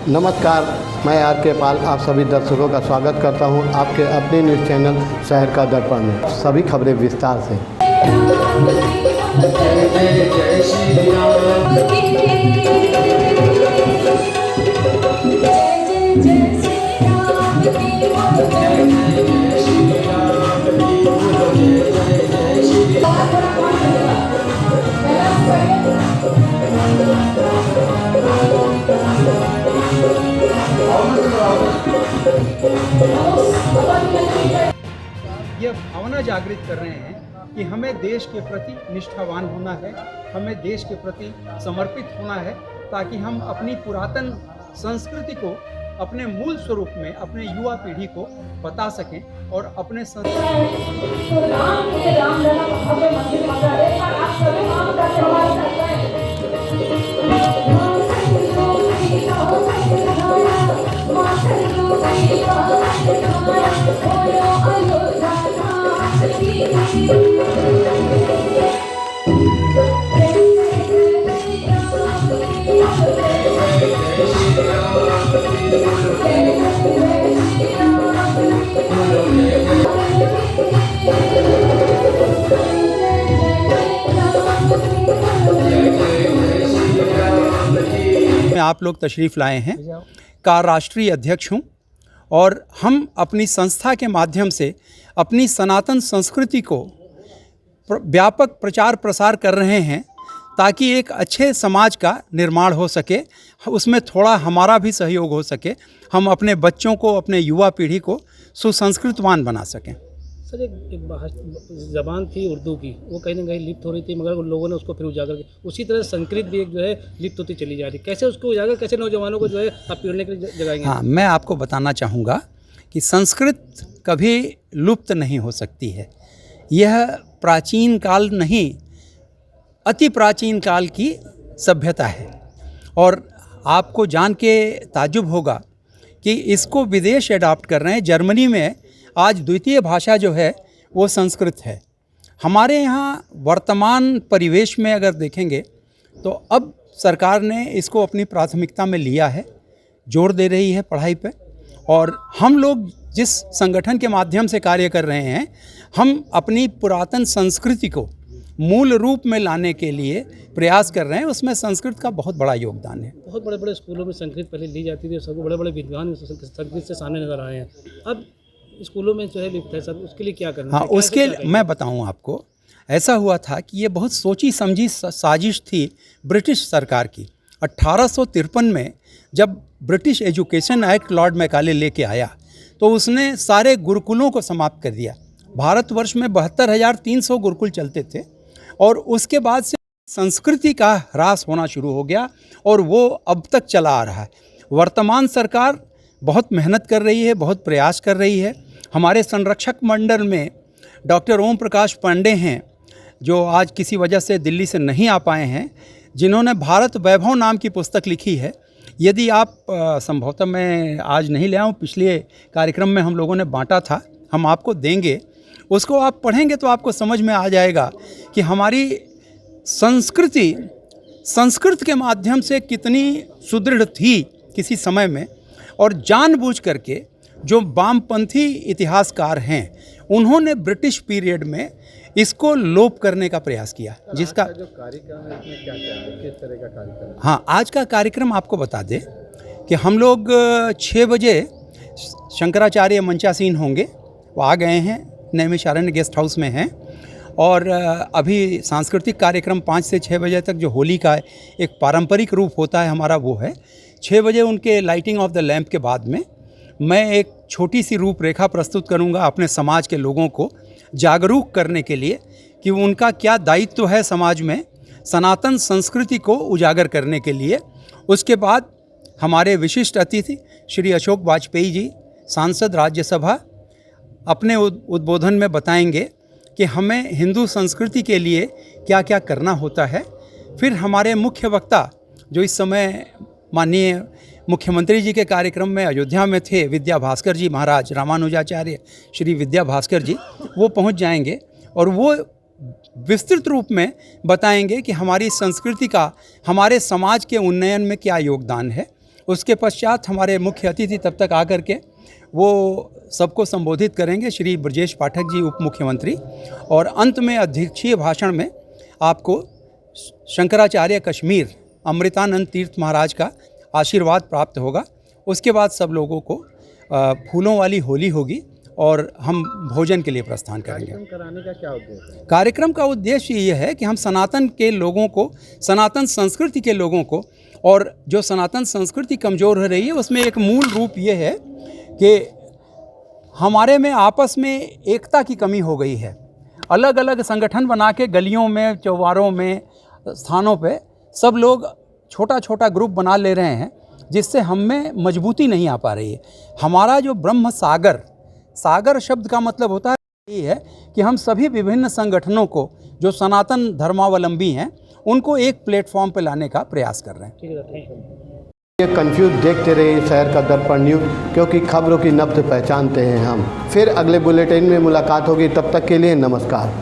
नमस्कार, मैं आर के पाल आप सभी दर्शकों का स्वागत करता हूं आपके अपने न्यूज़ चैनल शहर का दर्पण में। सभी खबरें विस्तार से। जय श्री ये भावना जागृत कर रहे हैं कि हमें देश के प्रति निष्ठावान होना है, हमें देश के प्रति समर्पित होना है, ताकि हम अपनी पुरातन संस्कृति को अपने मूल स्वरूप में अपने युवा पीढ़ी को बता सकें और अपने आप लोग तशरीफ़ लाए हैं का राष्ट्रीय अध्यक्ष हूँ और हम अपनी संस्था के माध्यम से अपनी सनातन संस्कृति को व्यापक प्रचार प्रसार कर रहे हैं ताकि एक अच्छे समाज का निर्माण हो सके, उसमें थोड़ा हमारा भी सहयोग हो सके, हम अपने बच्चों को, अपने युवा पीढ़ी को सुसंस्कृतवान बना सकें। सर एक ज़बान थी उर्दू की, वो कहीं ना कहीं लिप्त हो रही थी, मगर उन लोगों ने उसको फिर उजागर किया। उसी तरह संस्कृत भी एक जो है लिप्त होती चली जा रही। कैसे उसको उजागर, कैसे नौजवानों को जो है आप पीढ़ने के लिए जगाएंगे? हाँ, मैं आपको बताना चाहूँगा कि संस्कृत कभी लुप्त नहीं हो सकती है। यह प्राचीन काल नहीं, अति प्राचीन काल की सभ्यता है और आपको जान के ताज्जुब होगा कि इसको विदेश अडॉप्ट कर रहे हैं। जर्मनी में आज द्वितीय भाषा जो है वो संस्कृत है। हमारे यहाँ वर्तमान परिवेश में अगर देखेंगे तो अब सरकार ने इसको अपनी प्राथमिकता में लिया है, जोर दे रही है पढ़ाई पे। और हम लोग जिस संगठन के माध्यम से कार्य कर रहे हैं, हम अपनी पुरातन संस्कृति को मूल रूप में लाने के लिए प्रयास कर रहे हैं। उसमें संस्कृत का बहुत बड़ा योगदान है। बहुत बड़े बड़े स्कूलों में संस्कृत पहले ली जाती थी, सबको बड़े बड़े विद्वान संस्कृत से सामने नजर आए हैं। अब स्कूलों में जो है लिप्त है सर, उसके लिए क्या करना? हाँ, उसके मैं बताऊं आपको, ऐसा हुआ था कि ये बहुत सोची समझी साजिश थी ब्रिटिश सरकार की। 1853 में जब British education act Lord Macaulay लेके आया तो उसने सारे गुरुकुलों को समाप्त कर दिया। भारतवर्ष में 72,300 गुरुकुल चलते थे और उसके बाद से संस्कृति का ह्रास होना शुरू हो गया और वो अब तक चला आ रहा है। वर्तमान सरकार बहुत मेहनत कर रही है, बहुत प्रयास कर रही है। हमारे संरक्षक मंडल में डॉक्टर ओम प्रकाश पांडे हैं, जो आज किसी वजह से दिल्ली से नहीं आ पाए हैं, जिन्होंने भारत वैभव नाम की पुस्तक लिखी है। यदि आप संभवतः मैं आज नहीं ले आऊँ, पिछले कार्यक्रम में हम लोगों ने बांटा था, हम आपको देंगे। उसको आप पढ़ेंगे तो आपको समझ में आ जाएगा कि हमारी संस्कृति संस्कृत के माध्यम से कितनी सुदृढ़ थी किसी समय में। और जानबूझ करके जो वामपंथी इतिहासकार हैं, उन्होंने ब्रिटिश पीरियड में इसको लोप करने का प्रयास किया। जिसका जो कार्यक्रम है इसमें क्या है, किस तरह का कार्यक्रम? हाँ, आज का कार्यक्रम आपको बता दें कि हम लोग 6 बजे शंकराचार्य मंचासीन होंगे, वो आ गए हैं, नैमिषारण्य गेस्ट हाउस में हैं। और अभी सांस्कृतिक कार्यक्रम 5 से 6 बजे तक जो होली का एक पारंपरिक रूप होता है हमारा, वो है 6 बजे। उनके लाइटिंग ऑफ द लैंप के बाद में मैं एक छोटी सी रूपरेखा प्रस्तुत करूंगा अपने समाज के लोगों को जागरूक करने के लिए कि उनका क्या दायित्व है समाज में सनातन संस्कृति को उजागर करने के लिए। उसके बाद हमारे विशिष्ट अतिथि श्री अशोक वाजपेयी जी, सांसद राज्यसभा, अपने उद्बोधन में बताएंगे कि हमें हिंदू संस्कृति के लिए क्या क्या करना होता है। फिर हमारे मुख्य वक्ता जो इस समय माननीय मुख्यमंत्री जी के कार्यक्रम में अयोध्या में थे, विद्या भास्कर जी महाराज, रामानुजाचार्य श्री विद्या भास्कर जी, वो पहुंच जाएंगे और वो विस्तृत रूप में बताएंगे कि हमारी संस्कृति का हमारे समाज के उन्नयन में क्या योगदान है। उसके पश्चात हमारे मुख्य अतिथि तब तक आकर के वो सबको संबोधित करेंगे, श्री ब्रजेश पाठक जी उप मुख्यमंत्री, और अंत में अध्यक्षीय भाषण में आपको शंकराचार्य कश्मीर अमृतानंद तीर्थ महाराज का आशीर्वाद प्राप्त होगा। उसके बाद सब लोगों को फूलों वाली होली होगी और हम भोजन के लिए प्रस्थान करेंगे। कार्यक्रम कराने का क्या उद्देश्य है? कार्यक्रम का उद्देश्य ये है कि हम सनातन के लोगों को, सनातन संस्कृति के लोगों को, और जो सनातन संस्कृति कमज़ोर हो रही है उसमें एक मूल रूप ये है कि हमारे में आपस में एकता की कमी हो गई है। अलग अलग संगठन बना के गलियों में, चौबारों में, स्थानों पे सब लोग छोटा छोटा ग्रुप बना ले रहे हैं, जिससे हम में मजबूती नहीं आ पा रही है। हमारा जो ब्रह्म सागर, सागर शब्द का मतलब होता है ये है कि हम सभी विभिन्न संगठनों को जो सनातन धर्मावलंबी हैं उनको एक प्लेटफॉर्म पर लाने का प्रयास कर रहे हैं। ठीक है, थैंक यू। ये कंफ्यूज देखते रहिए शहर का दर्पण न्यूज़, क्योंकि खबरों की नब्ज़ पहचानते हैं हम। फिर अगले बुलेटिन में मुलाकात होगी, तब तक के लिए नमस्कार।